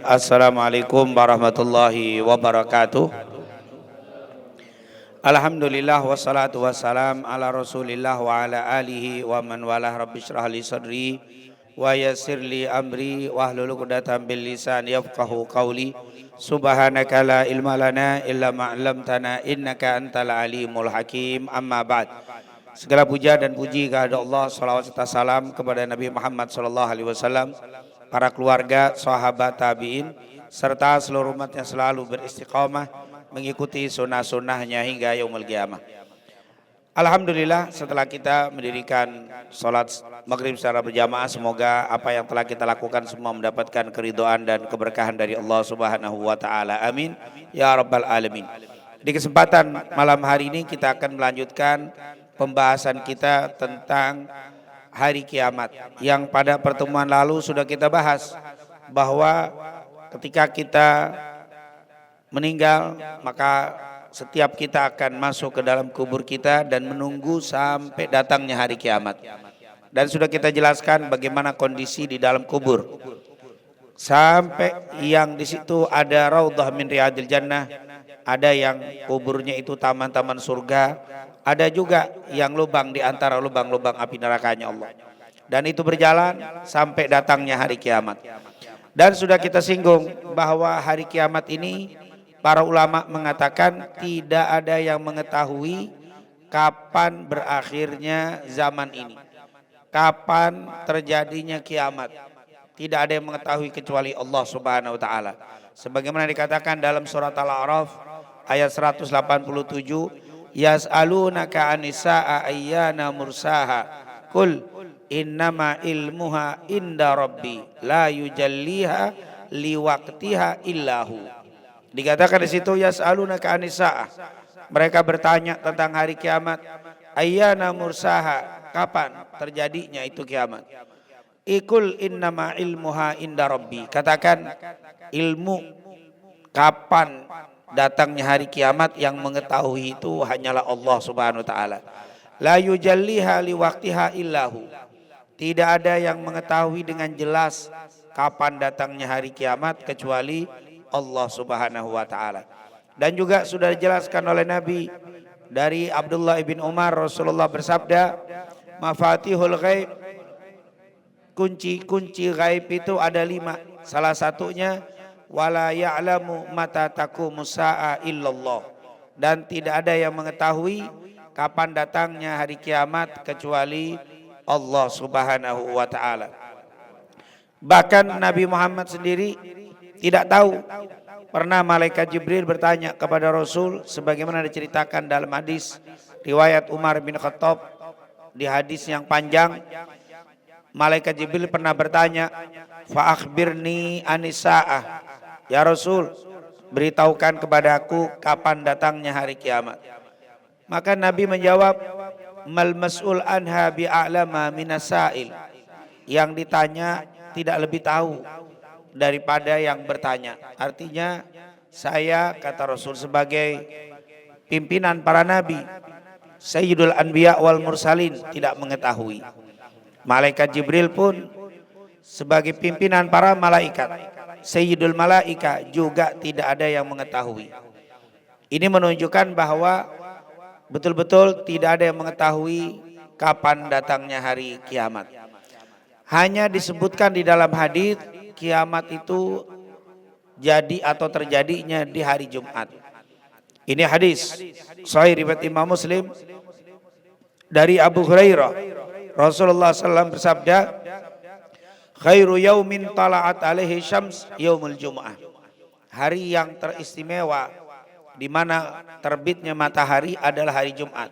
Assalamualaikum warahmatullahi wabarakatuh. Alhamdulillah wassalatu wassalam ala Rasulillah wa ala alihi wa man walah. Rabbi shrah li sadri wa yassir li amri wahlul 'uqdatam bil lisan yafqahu qawli. Subhanaka la ilma lana illa ma 'allamtana innaka antal alimul hakim. Amma ba'd. Segala puja dan puji kepada Allah, salawat serta salam kepada Nabi Muhammad sallallahu alaihi wasallam, para keluarga, sahabat, tabi'in, serta seluruh umat yang selalu beristiqamah mengikuti sunnah-sunnahnya hingga yaumul qiyamah. Alhamdulillah, setelah kita mendirikan sholat maghrib secara berjamaah, semoga apa yang telah kita lakukan semua mendapatkan keridhaan dan keberkahan dari Allah Subhanahu wa taala. Amin ya rabbal alamin. Di kesempatan malam hari ini kita akan melanjutkan pembahasan kita tentang hari kiamat, yang pada pertemuan lalu sudah kita bahas bahwa ketika kita meninggal maka setiap kita akan masuk ke dalam kubur kita dan menunggu sampai datangnya hari kiamat. Dan sudah kita jelaskan bagaimana kondisi di dalam kubur, sampai yang di situ ada raudhah min riyadil jannah, ada yang kuburnya itu taman-taman surga, ada juga yang lubang di antara lubang-lubang api nerakanya Allah. Dan itu berjalan sampai datangnya hari kiamat. Dan sudah kita singgung bahwa hari kiamat ini para ulama mengatakan tidak ada yang mengetahui kapan berakhirnya zaman ini, kapan terjadinya kiamat. Tidak ada yang mengetahui kecuali Allah Subhanahu wa taala. Sebagaimana dikatakan dalam surat Al-A'raf ayat 187, yas'alunaka 'anis sa'a ayyana mursaha qul innama ilmuha inda rabbi la yujalliha liwaqtiha illahu. Dikatakan di situ yas'alunaka 'anis sa'a, mereka bertanya tentang hari kiamat, ayyana mursaha, kapan terjadinya itu kiamat. Iqul innama ilmuha inda rabbi, katakan ilmu kapan datangnya hari kiamat yang mengetahui itu hanyalah Allah Subhanahu wa taala. La yujalliha liwaqtiha illahu. Tidak ada yang mengetahui dengan jelas kapan datangnya hari kiamat kecuali Allah Subhanahu wa taala. Dan juga sudah dijelaskan oleh Nabi dari Abdullah ibn Umar, Rasulullah bersabda, mafatihul ghaib, kunci-kunci gaib itu ada 5. Salah satunya wala ya'lamu mata taqumus sa'a illallah, dan tidak ada yang mengetahui kapan datangnya hari kiamat kecuali Allah Subhanahu wa taala. Bahkan Nabi Muhammad sendiri tidak tahu. Pernah malaikat Jibril bertanya kepada Rasul, sebagaimana diceritakan dalam hadis riwayat Umar bin Khattab, di hadis yang panjang. Malaikat Jibril pernah bertanya, fa akhbirni anis saah, ya Rasul, beritahukan kepadaku kapan datangnya hari kiamat. Maka Nabi menjawab, mal mas'ul anha bi'a'lama minas sa'il, yang ditanya tidak lebih tahu daripada yang bertanya. Artinya saya, kata Rasul, sebagai pimpinan para nabi, Sayyidul Anbiya wal Mursalin, tidak mengetahui. Malaikat Jibril pun sebagai pimpinan para malaikat, Sayyidul Malaika, juga tidak ada yang mengetahui. Ini menunjukkan bahwa betul-betul tidak ada yang mengetahui kapan datangnya hari kiamat. Hanya disebutkan di dalam hadis kiamat itu jadi atau terjadinya di hari Jumat. Ini hadis sahih riwayat Imam Muslim dari Abu Hurairah. Rasulullah SAW bersabda, khairu yaumin tala'at alaihi syams yaumul jum'ah. Hari yang teristimewa di mana terbitnya matahari adalah hari Jumat.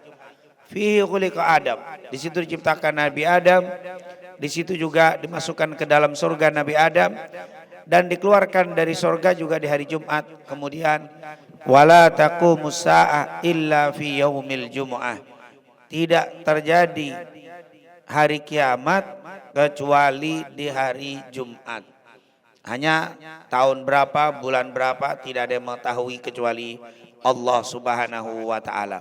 Fihi khuliqa Adam, di situ diciptakan Nabi Adam, di situ juga dimasukkan ke dalam surga Nabi Adam, dan dikeluarkan dari surga juga di hari Jumat. Kemudian wala taqumus sa'a illa fi yaumil jumu'ah, tidak terjadi hari kiamat kecuali di hari Jumat. Hanya tahun berapa, bulan berapa, tidak ada yang mengetahui kecuali Allah Subhanahu wa taala.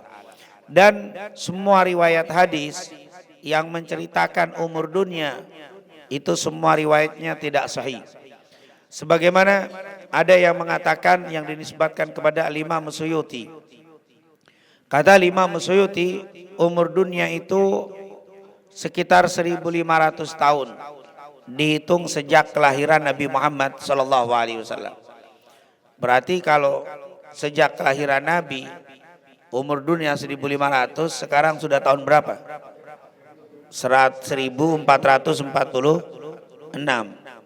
Dan semua riwayat hadis yang menceritakan umur dunia itu semua riwayatnya tidak sahih. Sebagaimana ada yang mengatakan yang dinisbatkan kepada Al-Imam Suyuti. Kata Imam Suyuti, umur dunia itu sekitar 1.500 tahun. Dihitung sejak kelahiran Nabi Muhammad SAW. Berarti kalau sejak kelahiran Nabi, umur dunia 1.500, sekarang sudah tahun berapa? 1446.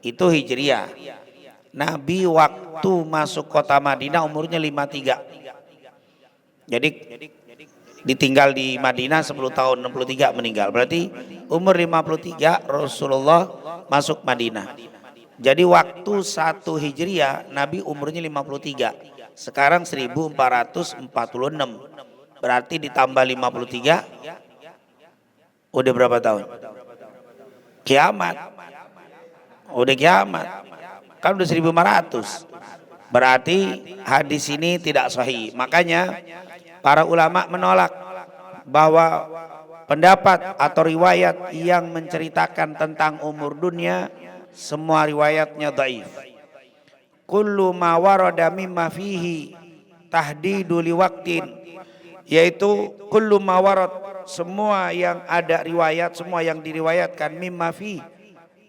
Itu Hijriah. Nabi waktu masuk kota Madinah umurnya 53. Jadi ditinggal di Madinah 10 tahun, 63 meninggal. Berarti umur 53 Rasulullah masuk Madinah. Jadi waktu 1 Hijriah Nabi umurnya 53. Sekarang 1446. Berarti ditambah 53 udah berapa tahun? Kiamat. Udah kiamat. Kan udah 1.500. Berarti hadis ini tidak sahih. Makanya para ulama menolak bahwa pendapat atau riwayat yang menceritakan tentang umur dunia semua riwayatnya dhaif. Kullu ma warada mimma fihi tahdidu liwaqtin, yaitu kullu ma warad, semua yang ada riwayat, semua yang diriwayatkan mimma fi,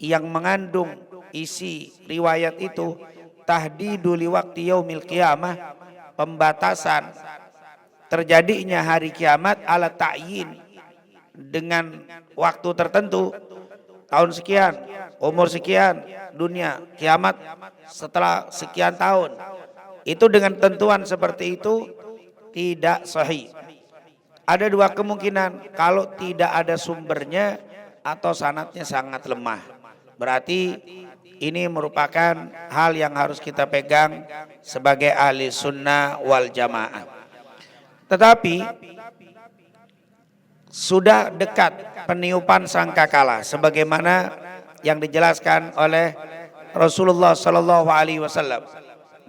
yang mengandung isi riwayat itu tahdidu liwaqti yaumil qiyamah, pembatasan terjadinya hari kiamat ala ta'yin, dengan waktu tertentu, tahun sekian, umur sekian, dunia kiamat setelah sekian tahun. Itu dengan tentuan seperti itu tidak sahih. Ada dua kemungkinan, kalau tidak ada sumbernya atau sanadnya sangat lemah. Berarti ini merupakan hal yang harus kita pegang sebagai ahli sunnah wal jamaah. Tetapi sudah dekat peniupan sangkakala sebagaimana yang dijelaskan oleh Rasulullah sallallahu alaihi wasallam.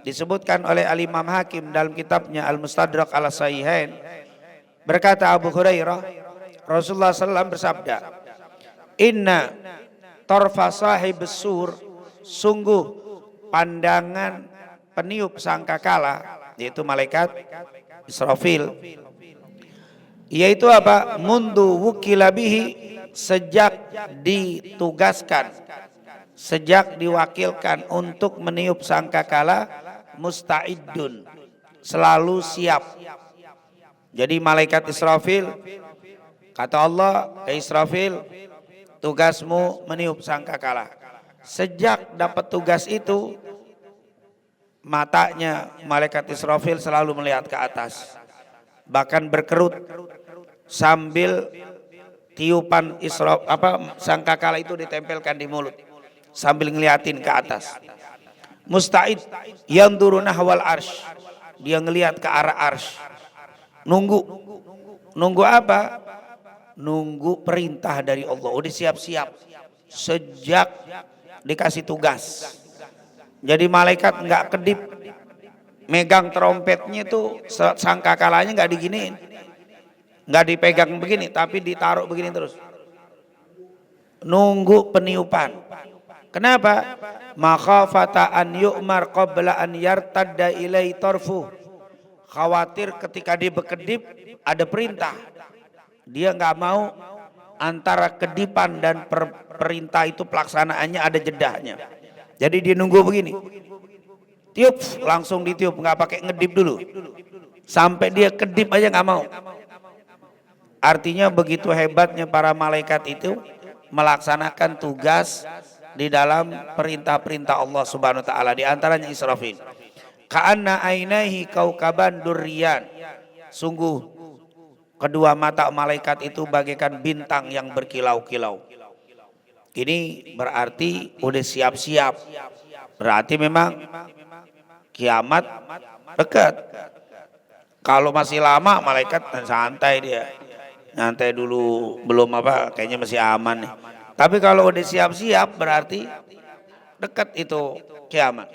Disebutkan oleh Al-Imam Hakim dalam kitabnya Al-Mustadrak ala Sahihain. Berkata Abu Hurairah, Rasulullah SAW bersabda, "Inna tarfa sahibus sur, sungguh pandangan peniup sangkakala, yaitu malaikat Israfil, yaitu apa? Mundu wukila bihi, sejak ditugaskan, sejak diwakilkan untuk meniup sangkakala, musta'iddun, selalu siap." Jadi malaikat Israfil, kata Allah ke Israfil, tugasmu meniup sangkakala. Sejak dapat tugas itu, matanya malaikat Israfil selalu melihat ke atas, bahkan berkerut sambil tiupan sangkakala itu ditempelkan di mulut sambil ngeliatin ke atas. Musta'id yanzuru nahwal arsy, dia ngelihat ke arah arsy. Nunggu apa? Nunggu perintah dari Allah. Udah siap-siap sejak dikasih tugas. Jadi malaikat nggak kedip megang trompetnya tuh, sangkakalanya nggak diginiin, nggak dipegang begini, tapi ditaruh begini terus. Nunggu peniupan. Kenapa? Makhafata an yu'mar qabla an yartadda ilai tarfu. Khawatir ketika dia berkedip ada perintah. Dia nggak mau antara kedipan dan perintah itu pelaksanaannya ada jedahnya. Jadi dia nunggu begini. Tiup, langsung ditiup, nggak pakai ngedip dulu. Sampai dia kedip aja nggak mau. Artinya begitu hebatnya para malaikat itu melaksanakan tugas di dalam perintah-perintah Allah Subhanahu wa taala, di antaranya Israfil. Ka'anna ainaihi kaukaban durriyan. Sungguh kedua mata malaikat itu bagaikan bintang yang berkilau-kilau. Ini berarti udah siap-siap. Berarti memang kiamat dekat. Kalau masih lama malaikat santai dia. Nyantai dulu, belum kayaknya masih aman nih. Tapi kalau udah siap-siap berarti dekat itu kiamat.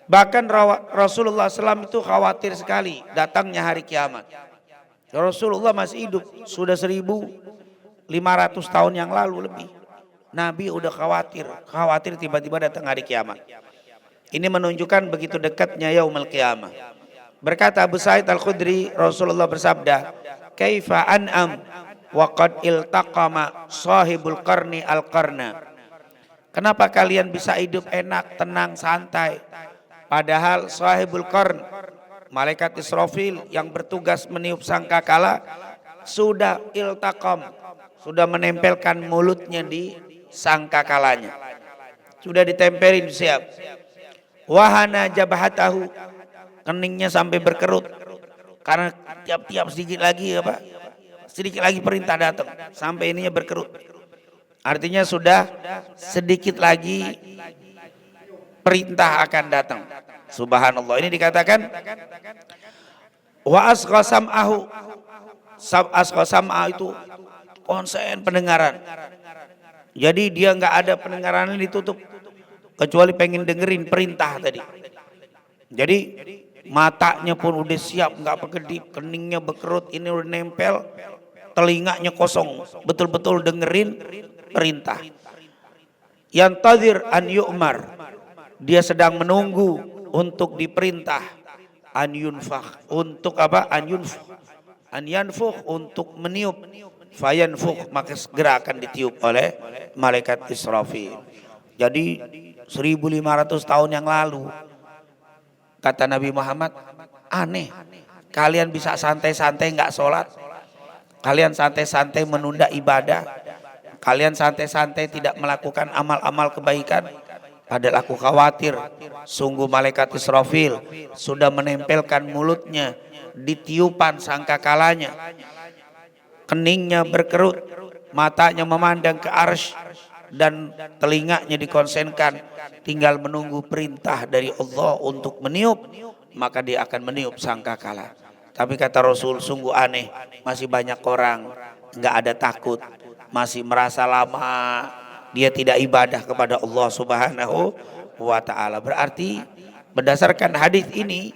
Bahkan Rasulullah SAW itu khawatir sekali datangnya hari kiamat. Rasulullah masih hidup, sudah 1.500 tahun yang lalu lebih. Nabi udah khawatir tiba-tiba datang hari kiamat. Ini menunjukkan begitu dekatnya yaumul qiyamah. Berkata Abu Sa'id Al-Khudri, Rasulullah bersabda, "Kaifa an'am wa qad iltaqama sahibul qarni al-qarna." Kenapa kalian bisa hidup enak, tenang, santai, padahal sahibul qarn, malaikat Israfil yang bertugas meniup sangkakala, sudah iltaqam, sudah menempelkan mulutnya di sangkakalanya, sudah ditempelin, siap. Wahana jabhatahu, keningnya sampai berkerut karena tiap-tiap sedikit lagi perintah datang sampai ininya berkerut. Artinya sudah sedikit lagi perintah akan datang. Subhanallah. Ini dikatakan wa asgha sam'ahu. Asgha sam'a itu konsen pendengaran. Jadi dia nggak ada pendengarannya ditutup kecuali pengen dengerin perintah tadi. Jadi matanya pun udah siap, nggak berkedip, keningnya berkerut, ini udah nempel, telinganya kosong, betul-betul dengerin perintah. Yantazir an yu'mar, dia sedang menunggu untuk diperintah. An yunfakh, untuk apa? An yanfukh, untuk meniup. Fayanfukh, maka segera akan ditiup oleh malaikat Israfil. Jadi 1500 tahun yang lalu, kata Nabi Muhammad, aneh, kalian bisa santai-santai nggak sholat, kalian santai-santai menunda ibadah, kalian santai-santai tidak melakukan amal-amal kebaikan. Padahal aku khawatir, sungguh malaikat Israfil sudah menempelkan mulutnya di tiupan sangkakalanya, keningnya berkerut, matanya memandang ke arsy, dan telinganya dikonsenkan, tinggal menunggu perintah dari Allah untuk meniup, maka dia akan meniup sangkakala. Tapi kata Rasul, sungguh aneh, masih banyak orang nggak ada takut, masih merasa lama dia tidak ibadah kepada Allah Subhanahu wa ta'ala. Berarti berdasarkan hadis ini,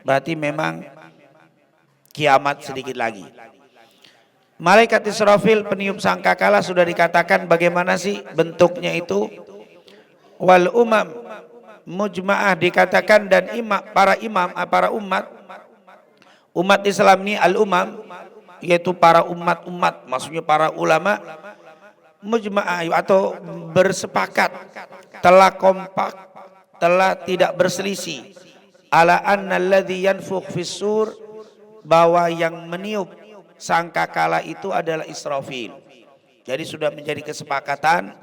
berarti memang kiamat sedikit lagi. Malaikat Israfil peniup sangkakala sudah dikatakan bagaimana sih bentuknya itu. Wal umam mujma'ah dikatakan, dan para umat Islam ini al-umam, yaitu para umat-umat, maksudnya para ulama, mujma'ah atau bersepakat, telah kompak, telah tidak berselisih, ala anna alladhi yanfukh fis sur, bahwa yang meniup sangkakala itu adalah Israfil. Jadi sudah menjadi kesepakatan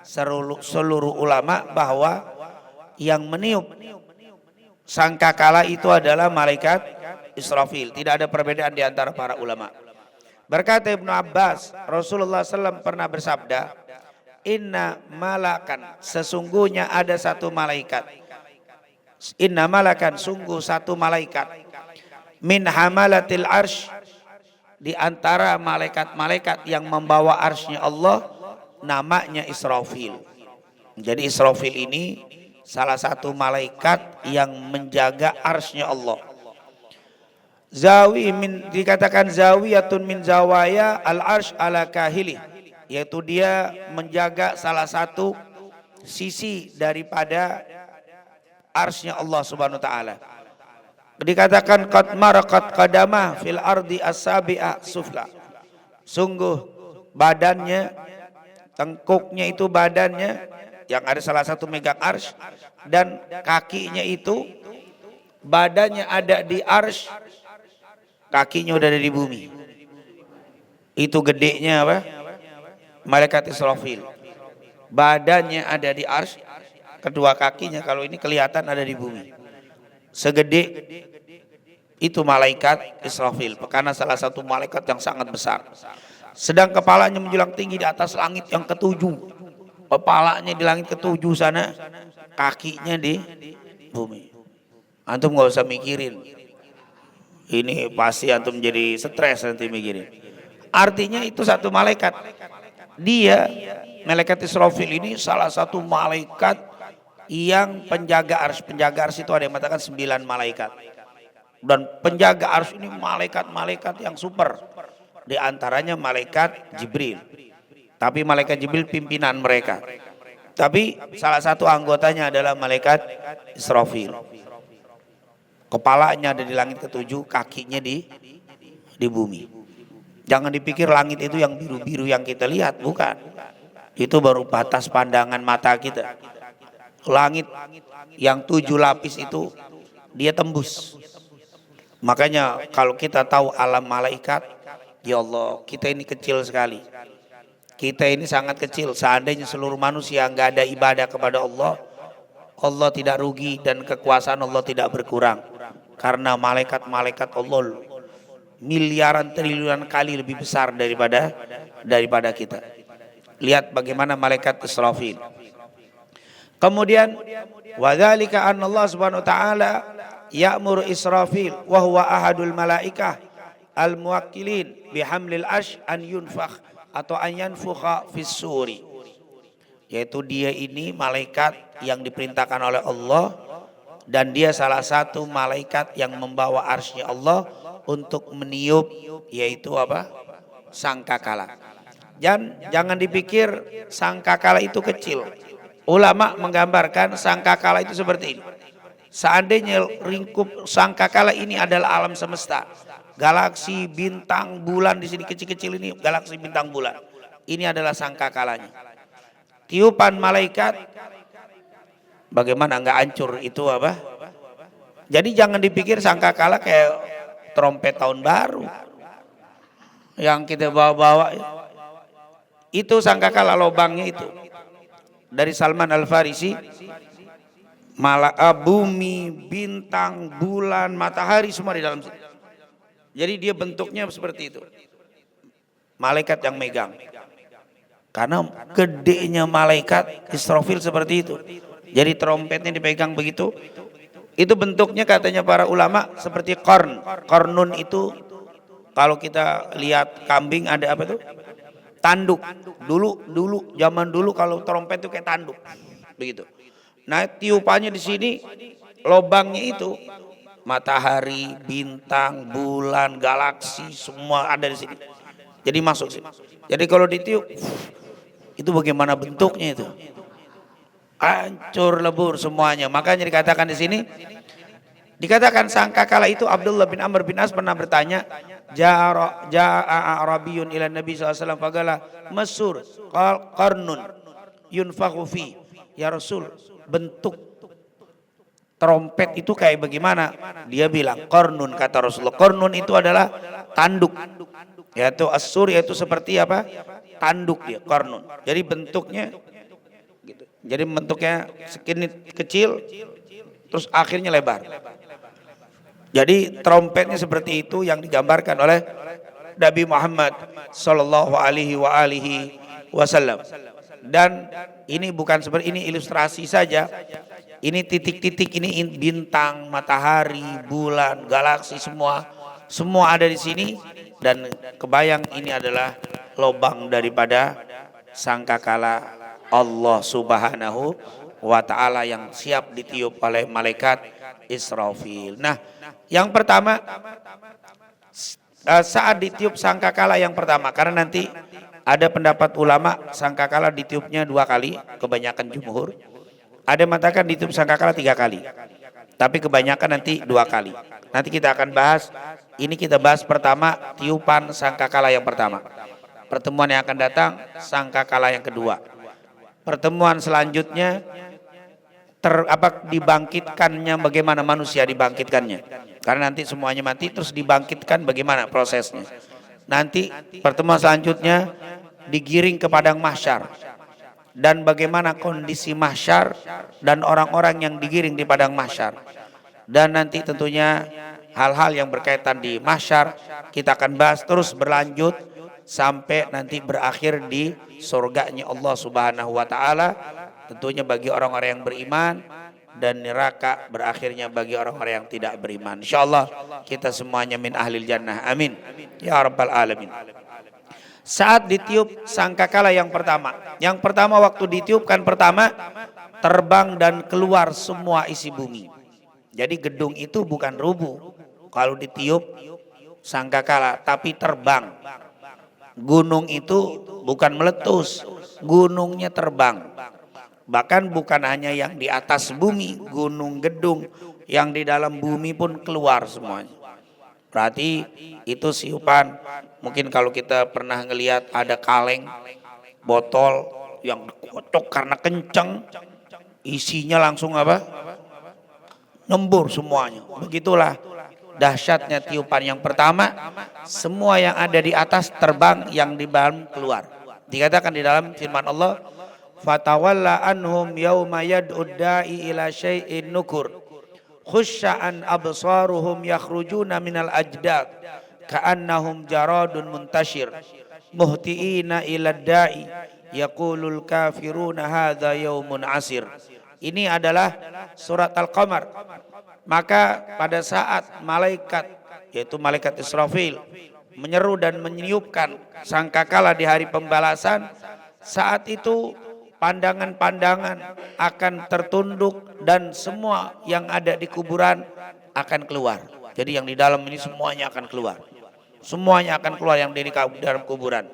seluruh ulama bahwa yang meniup sangkakala itu adalah malaikat Israfil. Tidak ada perbedaan di antara para ulama. Berkata Ibnu Abbas, Rasulullah SAW pernah bersabda, inna malakan, sesungguhnya ada satu malaikat. Inna malakan, sungguh satu malaikat. Min hamalatil arsh, di antara malaikat-malaikat yang membawa arsy-Nya Allah, namanya Israfil. Jadi Israfil ini salah satu malaikat yang menjaga arsy-Nya Allah. Dikatakan zawiyatun min zawaya al-arsh ala kahili, yaitu dia menjaga salah satu sisi daripada arsy-Nya Allah Subhanahu wa taala. Dikatakan qad maraqat qadamah fil ardi as-sabi'a sufla. Sungguh badannya, tengkuknya itu badannya yang ada salah satu megang arsy, dan kakinya itu badannya ada di arsy, kakinya udah ada di bumi. Itu gedenya apa? Malaikat Israfil. Badannya ada di arsy, kedua kakinya kalau ini kelihatan ada di bumi. Segede itu malaikat Israfil, karena salah satu malaikat yang sangat besar. Sedang kepalanya menjulang tinggi di atas langit yang ketujuh. Kepalanya di langit ketujuh sana, kakinya di bumi. Antum gak usah mikirin. Ini pasti antum jadi stres nanti mikirin. Artinya itu satu malaikat. Dia, malaikat Israfil ini salah satu malaikat yang penjaga arsy. Penjaga arsy itu ada yang mengatakan 9 malaikat. Dan penjaga arsy ini malaikat-malaikat yang super. Di antaranya malaikat Jibril. Tapi malaikat Jibril pimpinan mereka. Tapi salah satu anggotanya adalah malaikat Israfil. Kepalanya ada di langit ketujuh, kakinya di bumi. Jangan dipikir langit itu yang biru-biru yang kita lihat, bukan. Itu baru batas pandangan mata kita. Langit yang 7 lapis itu dia tembus. Makanya kalau kita tahu alam malaikat, ya Allah, kita ini kecil sekali. Kita ini sangat kecil. Seandainya seluruh manusia nggak ada ibadah kepada Allah, Allah tidak rugi dan kekuasaan Allah tidak berkurang. Karena malaikat-malaikat Allah miliaran triliunan kali lebih besar daripada kita. Lihat bagaimana malaikat Israfil. Kemudian wadzalika anna Allah Subhanahu wa taala ya'muru Israfil wa huwa ahadul malaikah al-muwakkilin bihamlil ash an yunfakh atau an yanfukha fis suri. Yaitu dia ini malaikat yang diperintahkan oleh Allah dan dia salah satu malaikat yang membawa arsy Allah untuk meniup, yaitu apa? Sangkakala. Jangan dipikir sangkakala itu kecil. Ulama menggambarkan sangkakala itu seperti ini. Seandainya lingkup sangkakala ini adalah alam semesta, galaksi, bintang, bulan di sini kecil-kecil ini galaksi, bintang, bulan. Ini adalah sangkakalanya. Tiupan malaikat bagaimana nggak hancur itu apa? Jadi jangan dipikir sangkakala kayak trompet tahun baru yang kita bawa-bawa. Itu sangkakala lobangnya itu. Dari Salman Al-Farisi, bumi, bintang, bulan, matahari semua di dalam situ. Jadi dia bentuknya seperti itu. Malaikat yang megang. Karena gedenya malaikat Israfil seperti itu. Jadi trompetnya dipegang begitu. Itu bentuknya katanya para ulama seperti korn. Kornun itu kalau kita lihat kambing ada apa tuh? Tanduk. Dulu zaman dulu kalau trompet itu kayak tanduk. Begitu. Nah, tiupannya di sini lobangnya itu matahari, bintang, bulan, galaksi semua ada di sini. Jadi masuk sini. Jadi kalau ditiup itu bagaimana bentuknya itu? Hancur lebur semuanya. Makanya dikatakan di sini, dikatakan sangkakala itu Abdullah bin Amr bin As pernah bertanya, ja'a Arabiyun ila Nabi SAW faqala masur qarnun yunfakhu fi. Ya Rasul, bentuk trompet itu kayak bagaimana? Dia bilang qarnun, kata Rasulullah. Qarnun itu adalah tanduk. Yaitu as-sur, yaitu seperti apa? Tanduk dia, qarnun. Jadi bentuknya gitu. Jadi bentuknya segini kecil terus akhirnya lebar. Jadi trompetnya seperti itu yang digambarkan oleh Nabi Muhammad sallallahu alaihi wasallam. Dan ini bukan seperti ini ilustrasi saja. Ini titik-titik, ini bintang, matahari, bulan, galaksi semua ada di sini dan kebayang ini adalah lobang daripada sangkakala Allah Subhanahu wa taala yang siap ditiup oleh malaikat Israfil. Nah, yang pertama saat ditiup sangkakala yang pertama, karena nanti ada pendapat ulama sangkakala ditiupnya 2 kali, kebanyakan jumhur. Ada yang mengatakan ditiup sangkakala 3 kali. Tapi kebanyakan nanti 2 kali. Nanti kita akan bahas, ini kita bahas pertama tiupan sangkakala yang pertama. Pertemuan yang akan datang sangkakala yang kedua. Pertemuan selanjutnya dibangkitkannya, bagaimana manusia dibangkitkannya. Karena nanti semuanya mati terus dibangkitkan bagaimana prosesnya. Nanti pertemuan selanjutnya digiring ke padang mahsyar dan bagaimana kondisi mahsyar dan orang-orang yang digiring di padang mahsyar. Dan nanti tentunya hal-hal yang berkaitan di mahsyar kita akan bahas terus berlanjut sampai nanti berakhir di surganya Allah Subhanahu wa taala, tentunya bagi orang-orang yang beriman, dan neraka berakhirnya bagi orang-orang yang tidak beriman. Insyaallah kita semuanya min ahlil jannah. Amin ya rabbal alamin. Saat ditiup sangkakala yang pertama. Yang pertama waktu ditiupkan pertama terbang dan keluar semua isi bumi. Jadi gedung itu bukan rubuh kalau ditiup sangkakala, tapi terbang. Gunung itu bukan meletus, gunungnya terbang. Bahkan bukan hanya yang di atas bumi, gunung, gedung, yang di dalam bumi pun keluar semuanya. Berarti itu tiupan. Mungkin kalau kita pernah ngelihat ada kaleng, botol yang dikocok karena kenceng, isinya langsung apa? Nembur semuanya. Begitulah dahsyatnya tiupan yang pertama, semua yang ada di atas terbang, yang di bawah keluar. Dikatakan di dalam firman Allah, fatawalla anhum yauma yad'ud da'i ila syai'in nukur khusya'an absaruhum yakhrujuna minal ajdad ka'annahum jaradun muntashir muhtiina ila da'i yaqulul kafiruna hadza yaumun asir. Ini adalah surat Al-Qamar. Maka pada saat malaikat, yaitu malaikat Israfil, menyeru dan meniupkan sangkakala di hari pembalasan, saat itu pandangan-pandangan akan tertunduk dan semua yang ada di kuburan akan keluar. Jadi yang di dalam ini semuanya akan keluar. Semuanya akan keluar yang di dalam kuburan.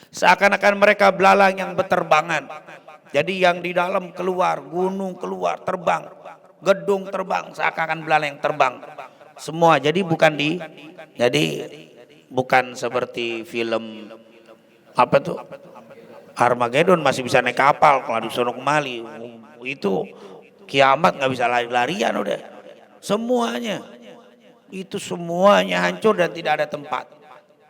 Seakan-akan mereka belalang yang berterbangan. Jadi yang di dalam keluar, gunung keluar, terbang, gedung terbang, seakan-akan belalang yang terbang. Semua. Jadi bukan seperti film apa tuh? Armageddon masih bisa naik kapal, kalau di sono kemali itu kiamat nggak bisa lari-larian udah. Semuanya hancur dan tidak ada tempat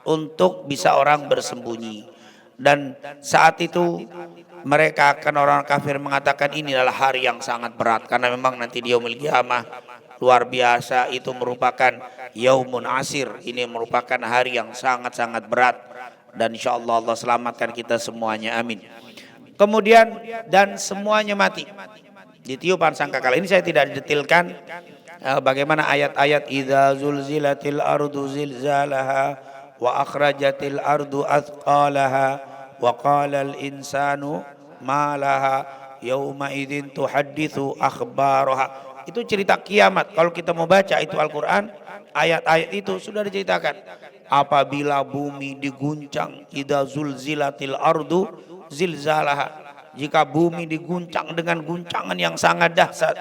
untuk bisa orang bersembunyi. Dan saat itu mereka akan, orang kafir mengatakan, ini adalah hari yang sangat berat karena memang nanti di yaumul qiyamah luar biasa, itu merupakan yaumun asir, ini merupakan hari yang sangat-sangat berat. Dan insya Allah Allah selamatkan kita semuanya, amin. Kemudian dan semuanya mati di tiupan sangkakala. Ini saya tidak detailkan bagaimana ayat-ayat idza zulzilatil ardu zilzalaha wa akhrajatil ardu athqalaha wa qalal insanu ma laha yauma idzin tuhadditsu akhbaraha. Itu cerita kiamat. Kalau kita mau baca itu Al-Qur'an, ayat-ayat itu sudah diceritakan. Apabila bumi diguncang, idza zulzilatil ardu zilzalaha, jika bumi diguncang dengan guncangan yang sangat dahsyat,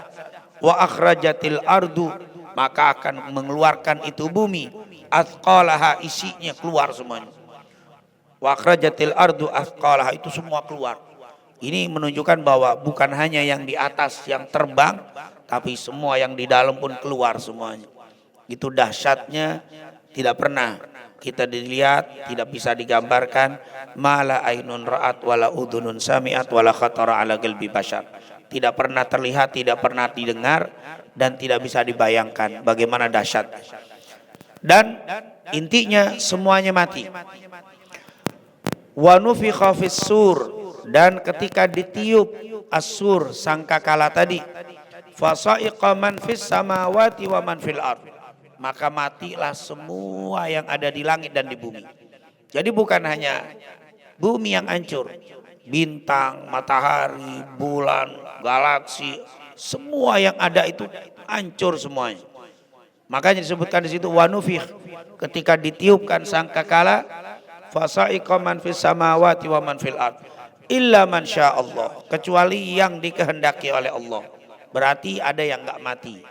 wa akhrajatil ardu, maka akan mengeluarkan itu bumi, athqalaha, isinya keluar semuanya. Wa akhrajatil ardu athqalaha, itu semua keluar. Ini menunjukkan bahwa bukan hanya yang di atas yang terbang, tapi semua yang di dalam pun keluar semuanya. Itu dahsyatnya, tidak pernah kita dilihat, tidak bisa digambarkan. Mala ainun ra'at wala udhunun sami'at wala khatara ala qalbi bashar. Tidak pernah terlihat, tidak pernah didengar, dan tidak bisa dibayangkan bagaimana dahsyat. Dan intinya semuanya mati. Wa nufikha fis sur, dan ketika ditiup as-sur sangkakala tadi, fasa'iqa man fis samawati wa man fil ardh, maka matilah semua yang ada di langit dan di bumi. Jadi bukan hanya bumi yang hancur, bintang, matahari, bulan, galaksi, semua yang ada itu hancur semuanya. Makanya disebutkan di situ wanufikh, ketika ditiupkan sangkakala, fasa'iqa man fis samawati wa man fil ardh illa man syaa Allah, kecuali yang dikehendaki oleh Allah. Berarti ada yang enggak mati.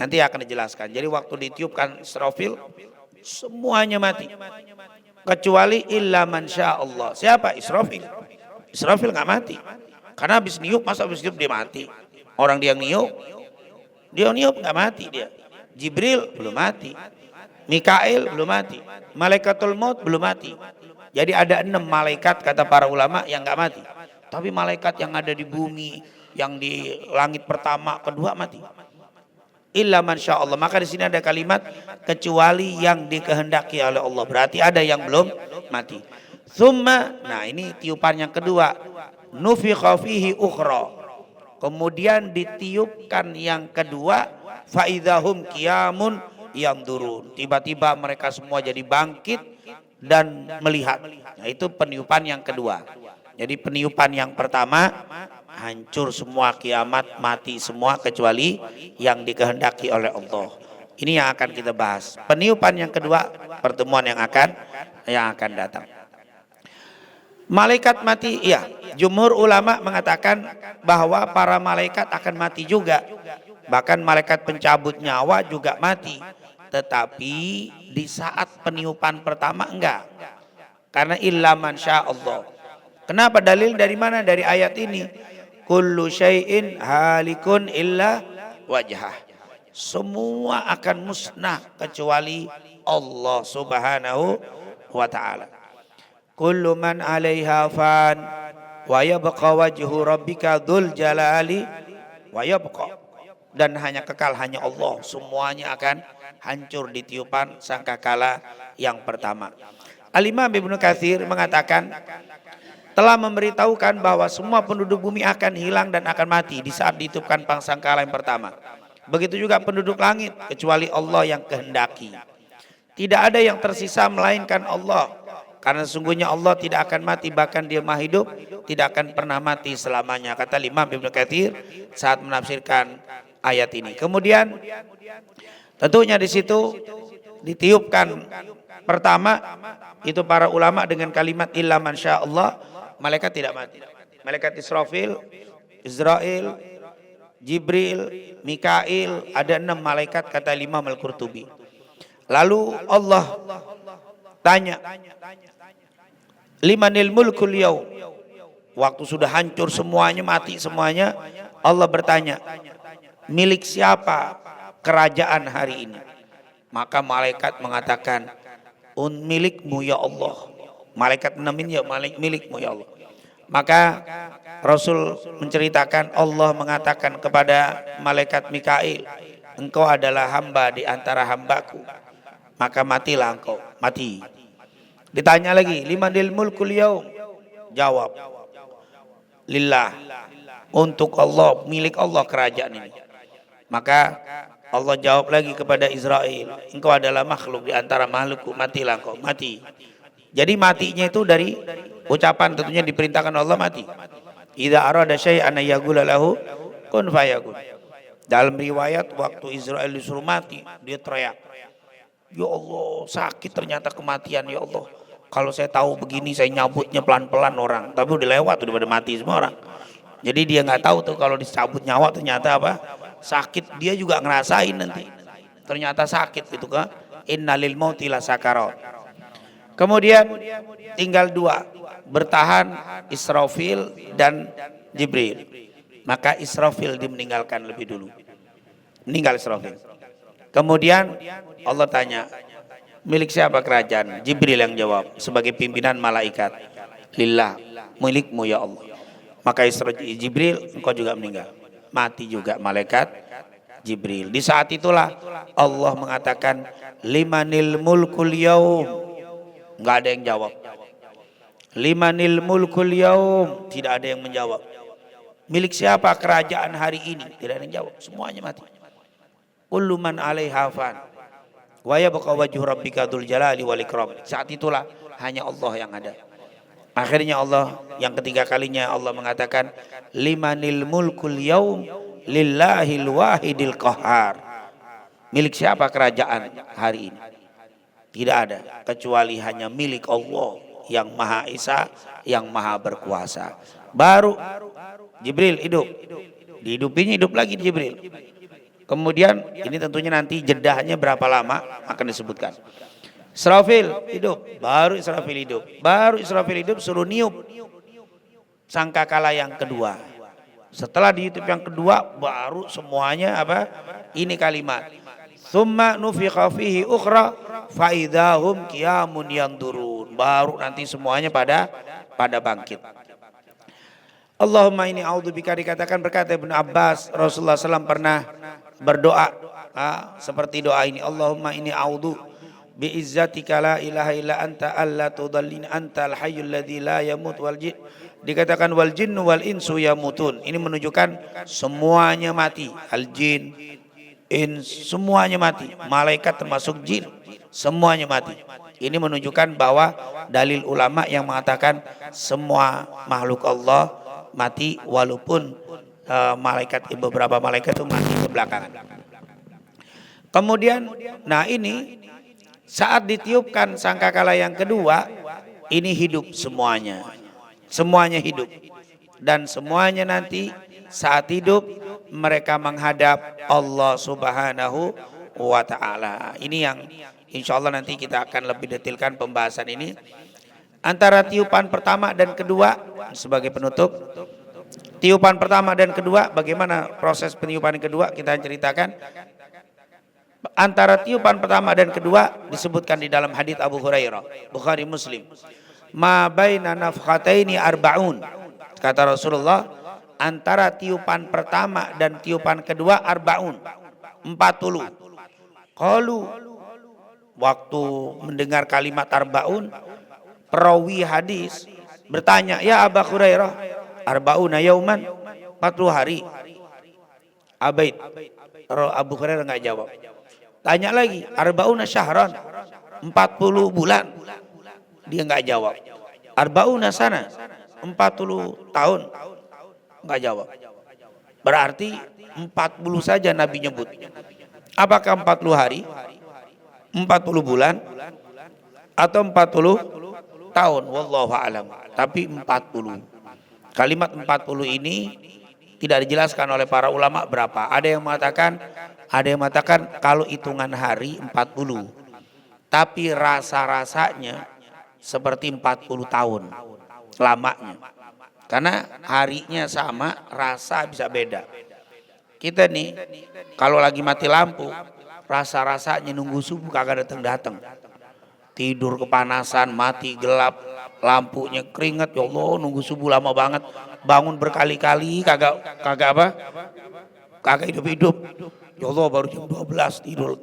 Nanti akan dijelaskan. Jadi waktu ditiupkan Israfil, semuanya mati. Kecuali illa man syaa Allah. Siapa? Israfil. Israfil enggak mati. Karena habis niup, masa habis niup dia mati? Orang dia niup enggak mati dia. Jibril belum mati. Mikail belum mati. Malaikatul Maut belum mati. Jadi ada 6 malaikat kata para ulama yang enggak mati. Tapi malaikat yang ada di bumi, yang di langit pertama, kedua mati. Illa man syaa Allah. Maka di sini ada kalimat kecuali yang dikehendaki oleh Allah. Berarti ada yang belum mati. Tsumma, nah ini tiupan yang kedua, nufikha fihi ukhra. Kemudian ditiupkan yang kedua, fa idzahum qiyamun yanzurun. Tiba-tiba mereka semua jadi bangkit dan melihat. Nah, itu peniupan yang kedua. Jadi peniupan yang pertama hancur semua, kiamat, mati semua kecuali yang dikehendaki oleh Allah. Ini yang akan kita bahas. Peniupan yang kedua, pertemuan yang akan datang. Malaikat mati, iya. jumhur ulama mengatakan bahwa para malaikat akan mati juga. Bahkan malaikat pencabut nyawa juga mati. Tetapi di saat peniupan pertama enggak. Karena illa man sya'allah. Kenapa? Dalil dari mana? Dari ayat ini. Kullu syai'in halikun illa wajhah. Semua akan musnah kecuali Allah Subhanahu wa ta'ala. Kullu man 'alaiha fan wa yabqa wajhu rabbika dzul jalali wa yabqa. Dan hanya kekal hanya Allah. Semuanya akan hancur di tiupan sangkakala yang pertama. Al-Imam Ibnu Katsir mengatakan telah memberitahukan bahwa semua penduduk bumi akan hilang dan akan mati di saat ditiupkan pangsangkala yang pertama. Begitu juga penduduk langit kecuali Allah yang kehendaki. Tidak ada yang tersisa melainkan Allah. Karena sesungguhnya Allah tidak akan mati, bahkan dia maha hidup, tidak akan pernah mati selamanya. Kata Imam Ibnu Katsir saat menafsirkan ayat ini. Kemudian tentunya di situ ditiupkan pertama itu para ulama dengan kalimat illa man sya'allah, malaikat tidak mati. Malaikat Israfil, Israel, Jibril, Mikail, ada 6 malaikat kata Imam Al-Qurtubi. Lalu Allah tanya, limanil mulkul yaum. Waktu sudah hancur semuanya, mati semuanya, Allah bertanya, milik siapa kerajaan hari ini? Maka malaikat mengatakan, milikmu ya Allah. Malaikat menemin ya milikmu ya Allah. Maka Rasul menceritakan Allah mengatakan kepada malaikat Mikail, engkau adalah hamba di antara hambaku, maka matilah engkau. Mati. Ditanya lagi, limanil mulkul yaum? Jawab, lillah, untuk Allah, milik Allah kerajaan ini. Maka Allah jawab lagi kepada Israel, engkau adalah makhluk di antara makhlukku, matilah engkau. Mati. Jadi matinya itu dari ucapan, tentunya diperintahkan Allah mati. Idza arada syai'an yaqulu lahu kun fayakun. Dalam riwayat waktu Israel disuruh mati, dia teriak, ya Allah, sakit ternyata kematian ya Allah. Kalau saya tahu begini saya nyabutnya pelan-pelan orang, tapi udah lewat, udah pada mati semua orang. Jadi dia nggak tahu tuh kalau dicabut nyawa ternyata apa? Sakit. Dia juga ngerasain nanti. Ternyata sakit gitu kan. Innalil mauti lasakarat. Kemudian tinggal 2, bertahan Israfil dan Jibril. Maka Israfil dimeninggalkan lebih dulu. Meninggal Israfil. Kemudian Allah tanya, milik siapa kerajaan? Jibril yang jawab sebagai pimpinan malaikat, lillah, milikmu ya Allah. Maka Jibril, engkau juga meninggal. Mati juga malaikat Jibril. Di saat itulah Allah mengatakan, limanil mulkul yaum. Enggak ada yang jawab. Limanil mulkul yaum, tidak ada yang menjawab. Milik siapa kerajaan hari ini? Tidak ada yang jawab. Semuanya mati. Kullu man 'alaiha fan wa yabqa wajhu rabbika dzul jalali wal ikram. Saat itulah hanya Allah yang ada. Akhirnya Allah yang ketiga kalinya Allah mengatakan, limanil mulkul yaum lillahil wahidil qahhar. Milik siapa kerajaan hari ini? Tidak ada kecuali hanya milik Allah yang Maha Esa, yang Maha Berkuasa. Baru Jibril hidup. Dihidupinya hidup lagi Jibril. Kemudian ini tentunya nanti jedahnya berapa lama akan disebutkan. Israfil hidup, baru Israfil hidup. Baru Israfil hidup suruh niup sangkakala yang kedua. Setelah ditiup yang kedua baru semuanya apa? Ini kalimat. Tsumma nufikha fihi ukhra fa idzahum qiyamun yanzurun. Baru nanti semuanya pada bangkit. Allahumma inni a'udzubika, dikatakan berkata Ibnu Abbas, Rasulullah SAW pernah berdoa seperti doa ini. Allahumma inni a'udzu bi izzatika la ilaha illa anta alla tudallin antal hayyul ladzi la yamut wal jin. Dikatakan wal jinnu wal insu yamutun. Ini menunjukkan semuanya mati. Al jin, ins, semuanya mati. Malaikat termasuk jin, semuanya mati. Ini menunjukkan bahwa dalil ulama yang mengatakan semua makhluk Allah mati, walaupun beberapa malaikat itu mati kebelakangan. Kemudian, nah ini saat ditiupkan sangkakala yang kedua, ini hidup semuanya. Semuanya hidup. dan semuanya nanti saat hidup mereka menghadap Allah Subhanahu wa ta'ala. Ini yang insya Allah nanti kita akan lebih detailkan pembahasan ini. Antara tiupan pertama dan kedua sebagai penutup. Tiupan pertama dan kedua, bagaimana proses peniupan yang kedua kita ceritakan. Antara tiupan pertama dan kedua disebutkan di dalam hadits Abu Hurairah, Bukhari Muslim. Ma baina nafkhataini arba'un. Kata Rasulullah, antara tiupan pertama dan tiupan kedua arba'un, 40. Qalu, waktu mendengar kalimat arba'un, perawi hadis bertanya, ya Abu Hurairah, arba'una yauman, 40 hari. Abaid. Abu Hurairah enggak jawab. Tanya lagi, arba'una syahran, 40 bulan. Dia enggak jawab. Arba'una sana, 40 tahun. Enggak jawab. Berarti 40 saja Nabi nyebut. Apakah 40 hari, 40 bulan, atau 40 tahun? Wallahu a'lam. Tapi 40. Kalimat 40 ini tidak dijelaskan oleh para ulama berapa. Ada yang mengatakan kalau hitungan hari 40. Tapi rasa-rasanya seperti 40 tahun lamanya. Karena harinya sama, rasa bisa beda. Kita nih kalau lagi mati lampu, rasa-rasanya nunggu subuh kagak datang-datang. Tidur kepanasan, mati gelap, lampunya keringat, ya Allah nunggu subuh lama banget. Bangun berkali-kali kagak hidup-hidup. Ya Allah baru jam 12 tidur.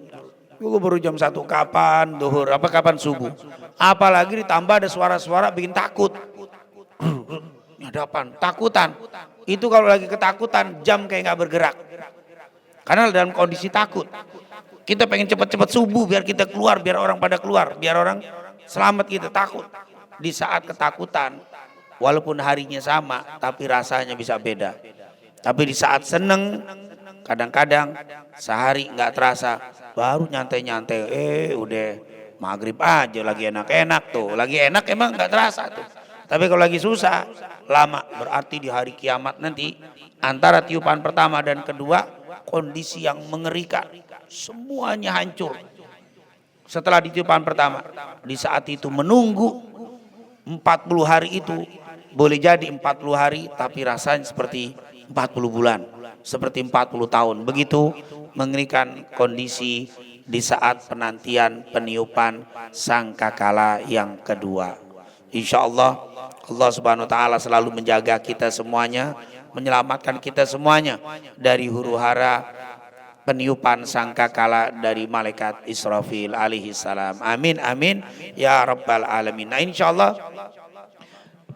Ya Allah baru jam 1 kapan duhur, kapan subuh. Apalagi ditambah ada suara-suara bikin takut. Nyadapan, takutan. Itu kalau lagi ketakutan jam kayak nggak bergerak. Karena dalam kondisi takut. Kita pengen cepat-cepat subuh biar kita keluar, biar orang pada keluar, biar orang selamat, kita takut. Di saat ketakutan, walaupun harinya sama, tapi rasanya bisa beda. Tapi di saat seneng, kadang-kadang sehari nggak terasa, baru nyantai-nyantai, udah maghrib aja lagi enak-enak tuh. Lagi enak emang nggak terasa tuh. Tapi kalau lagi susah, lama. Berarti di hari kiamat nanti, antara tiupan pertama dan kedua, kondisi yang mengerikan. Semuanya hancur. Setelah di tiupan pertama, di saat itu menunggu 40 hari itu, boleh jadi 40 hari, tapi rasanya seperti 40 bulan. Seperti 40 tahun. Begitu mengerikan kondisi di saat penantian peniupan sangkakala yang kedua. Insya Allah, Allah Subhanahu wa ta'ala selalu menjaga kita semuanya, menyelamatkan kita semuanya dari huru hara peniupan sangkakala dari malaikat Israfil alaihi salam. Amin amin ya rabbal alamin. Nah, insya Allah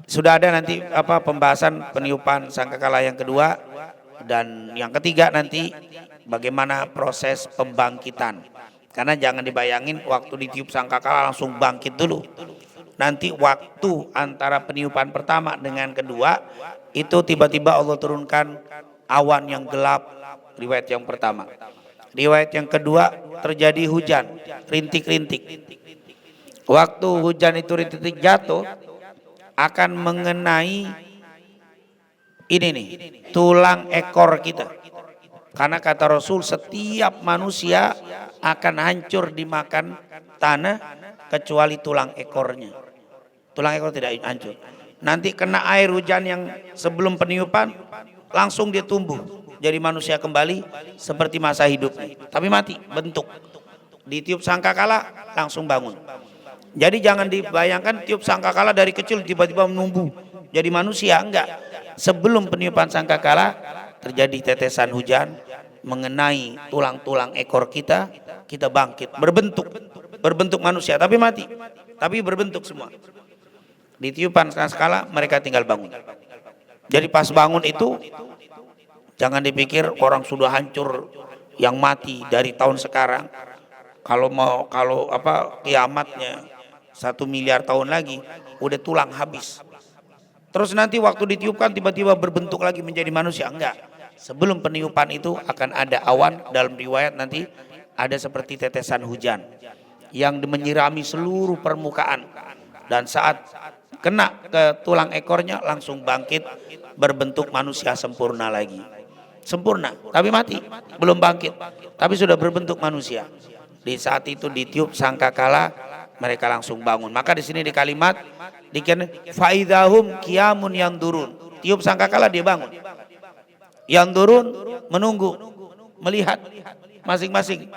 sudah ada nanti pembahasan peniupan sangkakala yang kedua, dan yang ketiga nanti bagaimana proses pembangkitan. Karena jangan dibayangin waktu ditiup sangkakala langsung bangkit dulu. Nanti waktu antara peniupan pertama dengan kedua itu tiba-tiba Allah turunkan awan yang gelap, riwayat yang pertama. Riwayat yang kedua terjadi hujan, rintik-rintik. Waktu hujan itu rintik jatuh akan mengenai ini nih, tulang ekor kita. Karena kata Rasul setiap manusia akan hancur dimakan tanah kecuali tulang ekornya. Tulang ekor tidak hancur. Nanti kena air hujan yang sebelum peniupan, langsung dia tumbuh jadi manusia kembali seperti masa hidupnya. Tapi mati, bentuk. Ditiup sangkakala langsung bangun. Jadi jangan dibayangkan tiup sangkakala dari kecil tiba-tiba menumbuh jadi manusia, enggak. Sebelum peniupan sangkakala terjadi tetesan hujan mengenai tulang-tulang ekor kita, kita bangkit, berbentuk manusia tapi mati, tapi berbentuk semua. Ditiupan sangkakala mereka tinggal bangun. Jadi pas bangun itu jangan dipikir orang sudah hancur yang mati dari tahun sekarang. Kalau kiamatnya 1 miliar tahun lagi udah tulang habis. Terus nanti waktu ditiupkan tiba-tiba berbentuk lagi menjadi manusia, enggak. Sebelum peniupan itu akan ada awan, dalam riwayat nanti ada seperti tetesan hujan yang menyirami seluruh permukaan. Dan saat kena ke tulang ekornya langsung bangkit berbentuk manusia sempurna lagi. Sempurna, tapi mati, belum bangkit, tapi sudah berbentuk manusia. Di saat itu ditiup sangkakala, mereka langsung bangun. Maka di sini di kalimat faidahum qiyamun yandurun. Tiup sangkakala dia bangun. Yandurun menunggu, melihat masing-masing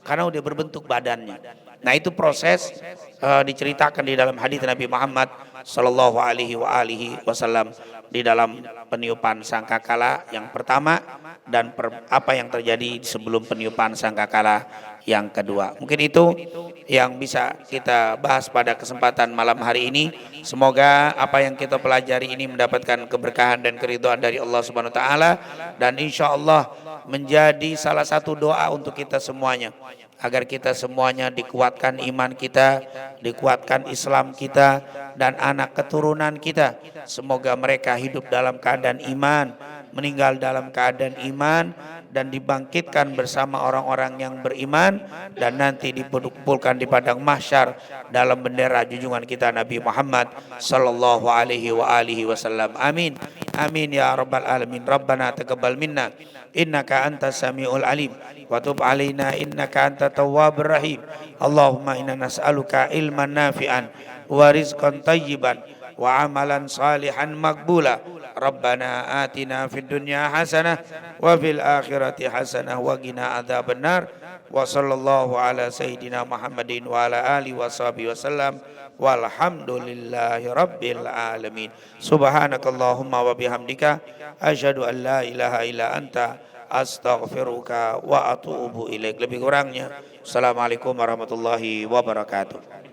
karena udah berbentuk badannya. Nah, itu proses diceritakan di dalam hadis Nabi Muhammad sallallahu alaihi wasallam di dalam peniupan sangkakala yang pertama dan apa yang terjadi sebelum peniupan sangkakala yang kedua. Mungkin itu yang bisa kita bahas pada kesempatan malam hari ini. Semoga apa yang kita pelajari ini mendapatkan keberkahan dan keridhaan dari Allah Subhanahu wa taala, dan insya Allah menjadi salah satu doa untuk kita semuanya, agar kita semuanya dikuatkan iman kita, dikuatkan Islam kita, dan anak keturunan kita. Semoga mereka hidup dalam keadaan iman, meninggal dalam keadaan iman, dan dibangkitkan bersama orang-orang yang beriman, dan nanti dikumpulkan di padang mahsyar dalam bendera junjungan kita Nabi Muhammad sallallahu alaihi wasallam. Amin. Amin ya rabbal alamin. Rabbana taqabbal minna innaka antas samiul alim wa tub alaina innaka antat tawwabur rahim. Allahumma inna nas'aluka ilman nafi'an wa rizqan tayyiban wa amalan salihan maqbula. Rabbana atina fid dunya hasanah wa fil akhirati hasanah wa qina adzabannar. Wa sallallahu ala sayyidina Muhammadin wa ala alihi washabihi wasallam. Walhamdulillahi rabbil alamin. Subhanakallahumma wa bihamdika asyhadu an la ilaha illa anta astaghfiruka wa atubu ilaik. Lebih kurangnya assalamualaikum warahmatullahi wabarakatuh.